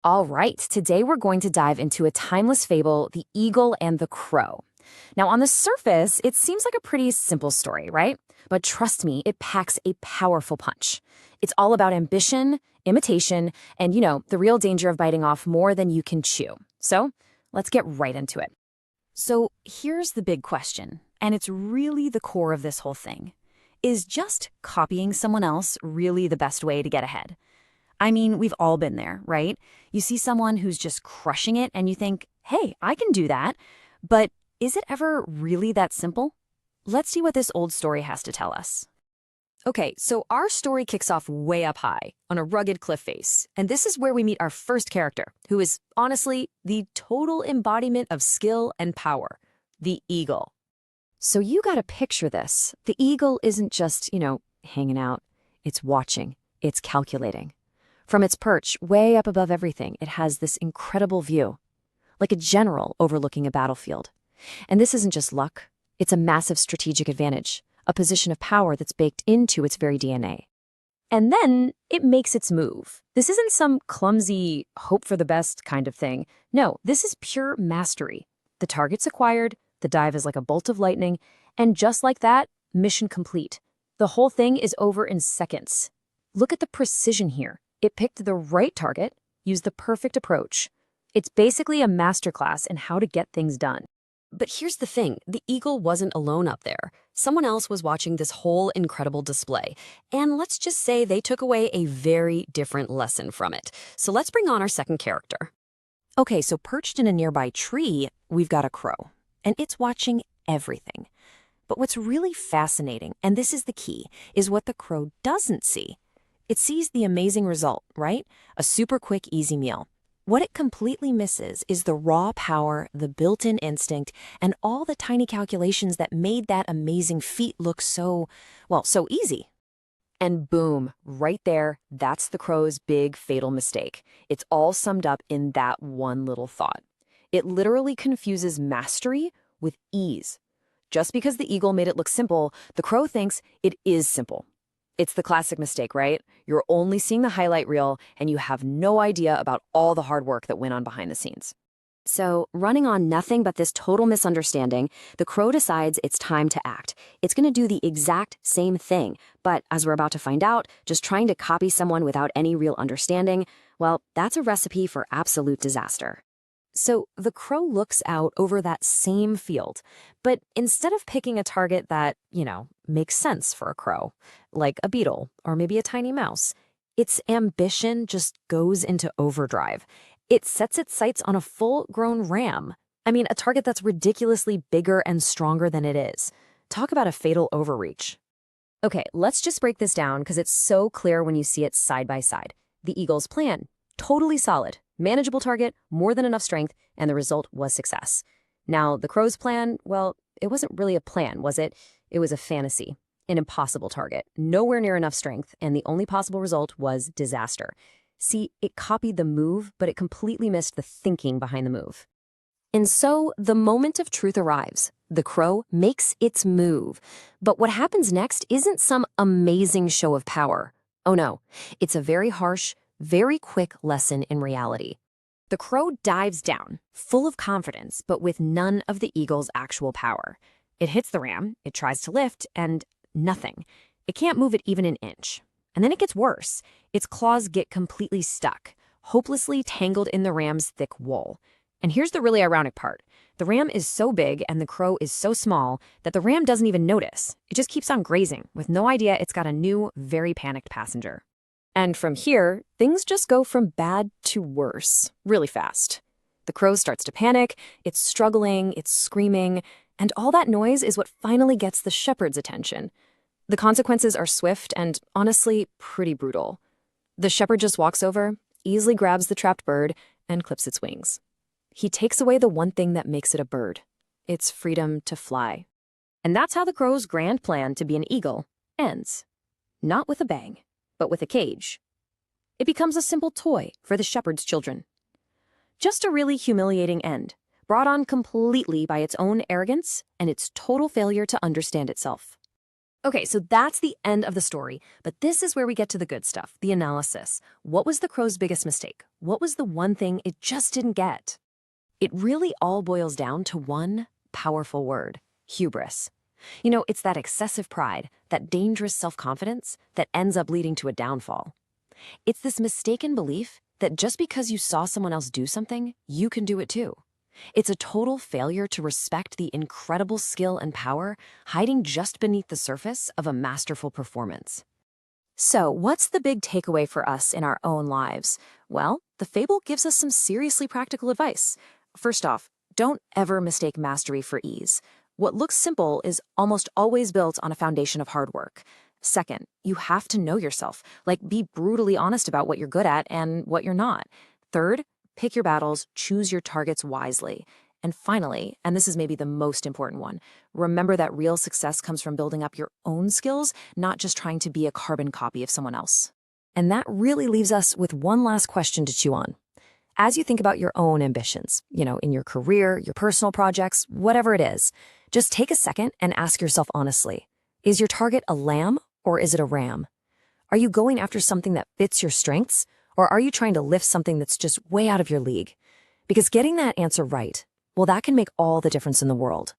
All right, today we're going to dive into a timeless fable, The Eagle and the Crow. Now, on the surface, it seems like a pretty simple story, right? But trust me, it packs a powerful punch. It's all about ambition, imitation, and, the real danger of biting off more than you can chew. So, let's get right into it. So, here's the big question, and it's really the core of this whole thing. Is just copying someone else really the best way to get ahead? I mean, we've all been there, right? You see someone who's just crushing it and you think, hey, I can do that. But is it ever really that simple? Let's see what this old story has to tell us. Okay, so our story kicks off way up high, on a rugged cliff face. And this is where we meet our first character, who is, honestly, the total embodiment of skill and power, the eagle. So you gotta picture this. The eagle isn't just, hanging out. It's watching. It's calculating. From its perch, way up above everything, it has this incredible view, like a general overlooking a battlefield. And this isn't just luck, it's a massive strategic advantage, a position of power that's baked into its very DNA. And then it makes its move. This isn't some clumsy, hope for the best kind of thing. No, this is pure mastery. The target's acquired, the dive is like a bolt of lightning, and just like that, mission complete. The whole thing is over in seconds. Look at the precision here. It picked the right target, used the perfect approach. It's basically a masterclass in how to get things done. But here's the thing, the eagle wasn't alone up there. Someone else was watching this whole incredible display. And let's just say they took away a very different lesson from it. So let's bring on our second character. Okay, so perched in a nearby tree, we've got a crow. And it's watching everything. But what's really fascinating, and this is the key, is what the crow doesn't see. It sees the amazing result, right? A super quick, easy meal. What it completely misses is the raw power, the built-in instinct, and all the tiny calculations that made that amazing feat look so easy. And boom, right there, that's the crow's big fatal mistake. It's all summed up in that one little thought. It literally confuses mastery with ease. Just because the eagle made it look simple, the crow thinks it is simple. It's the classic mistake, right? You're only seeing the highlight reel and you have no idea about all the hard work that went on behind the scenes. So, running on nothing but this total misunderstanding, the crow decides it's time to act. It's going to do the exact same thing, but as we're about to find out, just trying to copy someone without any real understanding, well, that's a recipe for absolute disaster. So the crow looks out over that same field, but instead of picking a target that, makes sense for a crow, like a beetle or maybe a tiny mouse, its ambition just goes into overdrive. It sets its sights on a full-grown ram. I mean, a target that's ridiculously bigger and stronger than it is. Talk about a fatal overreach. Okay, let's just break this down because it's so clear when you see it side by side. The eagle's plan, totally solid. Manageable target, more than enough strength, and the result was success. Now, the crow's plan, well, it wasn't really a plan, was it? It was a fantasy, an impossible target, nowhere near enough strength, and the only possible result was disaster. See, it copied the move, but it completely missed the thinking behind the move. And so, the moment of truth arrives. The crow makes its move. But what happens next isn't some amazing show of power. Oh no, it's a very harsh, very quick lesson in reality. The crow dives down, full of confidence, but with none of the eagle's actual power. It hits the ram, it tries to lift, and nothing. It can't move it even an inch. And then it gets worse. Its claws get completely stuck, hopelessly tangled in the ram's thick wool. And here's the really ironic part. The ram is so big and the crow is so small that the ram doesn't even notice. It just keeps on grazing, with no idea it's got a new, very panicked passenger. And from here, things just go from bad to worse, really fast. The crow starts to panic, it's struggling, it's screaming, and all that noise is what finally gets the shepherd's attention. The consequences are swift and, honestly, pretty brutal. The shepherd just walks over, easily grabs the trapped bird, and clips its wings. He takes away the one thing that makes it a bird, its freedom to fly. And that's how the crow's grand plan to be an eagle ends. Not with a bang, but with a cage. It becomes a simple toy for the shepherd's children. Just a really humiliating end, brought on completely by its own arrogance and its total failure to understand itself. Okay, so that's the end of the story, but this is where we get to the good stuff, the analysis. What was the crow's biggest mistake? What was the one thing it just didn't get? It really all boils down to one powerful word: hubris. It's that excessive pride, that dangerous self-confidence that ends up leading to a downfall. It's this mistaken belief that just because you saw someone else do something, you can do it too. It's a total failure to respect the incredible skill and power hiding just beneath the surface of a masterful performance. So, what's the big takeaway for us in our own lives? Well, the fable gives us some seriously practical advice. First off, don't ever mistake mastery for ease. What looks simple is almost always built on a foundation of hard work. Second, you have to know yourself, like be brutally honest about what you're good at and what you're not. Third, pick your battles, choose your targets wisely. And finally, and this is maybe the most important one, remember that real success comes from building up your own skills, not just trying to be a carbon copy of someone else. And that really leaves us with one last question to chew on. As you think about your own ambitions, in your career, your personal projects, whatever it is, just take a second and ask yourself honestly, is your target a lamb or is it a ram? Are you going after something that fits your strengths, or are you trying to lift something that's just way out of your league? Because getting that answer right, well, that can make all the difference in the world.